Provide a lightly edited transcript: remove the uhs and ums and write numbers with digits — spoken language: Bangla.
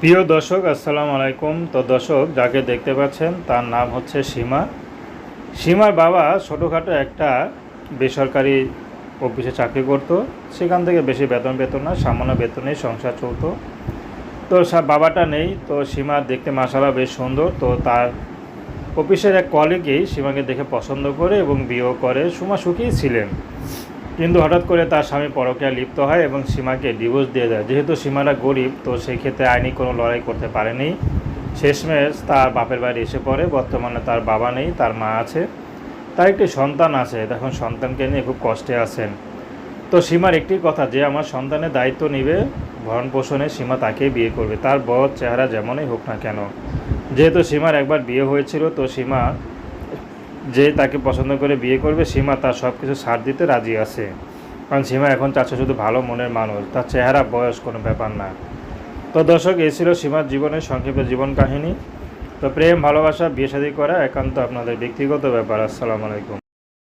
প্রিয় দর্শক, আসসালামু আলাইকুম। তো দর্শক, যাকে দেখতে পাচ্ছেন তার নাম হচ্ছে সীমা। সীমার বাবা ছোটোখাটো একটা বেসরকারি অফিসে চাকরি করত। সেখান থেকে বেশি বেতন পেত না, সামান্য বেতনেই সংসার চলতো। তো বাবাটা নেই, তো সীমা দেখতে মাশাআল্লাহ বেশ সুন্দর। তো তার অফিসের এক কলিগই সীমাকে দেখে পছন্দ করে এবং বিয়েও করে। সীমা সুখী ছিলেন, কিন্তু হঠাৎ করে তার স্বামী পরকীয়ায় লিপ্ত হয় এবং সীমাকে ডিভোর্স দিয়ে দেয়। যেহেতু সীমারা গরিব, তো সেই ক্ষেত্রে আইনি কোনো লড়াই করতে পারেনি। শেষমেশ তার বাপের বাড়ি এসে পড়ে। বর্তমানে তার বাবা নেই, তার মা আছে, তার একটি সন্তান আছে। দেখুন, সন্তানকে নিয়ে খুব কষ্টে আছেন। তো সীমার একটি কথা, যে আমার সন্তানের দায়িত্ব নেবে ভরণ পোষণে, সীমা তাকেই বিয়ে করবে, তার বড় চেহারা যেমনই হোক না কেন। যেহেতু সীমার একবার বিয়ে হয়েছিল, তো সীমা যে তাকে পছন্দ করে বিয়ে করবে, সীমা তার সব কিছু ছাড় দিতে রাজি আছে। কারণ সীমা এখন চাচ্ছে শুধু ভালো মনের মানুষ, তার চেহারা বয়স কোনো ব্যাপার না। তো দর্শক, এই ছিল সীমার জীবনের সংক্ষিপ্ত জীবন কাহিনী। তো প্রেম, ভালোবাসা, বিয়ে শাদী করা একান্ত আপনাদের ব্যক্তিগত ব্যাপার। আসসালামু আলাইকুম।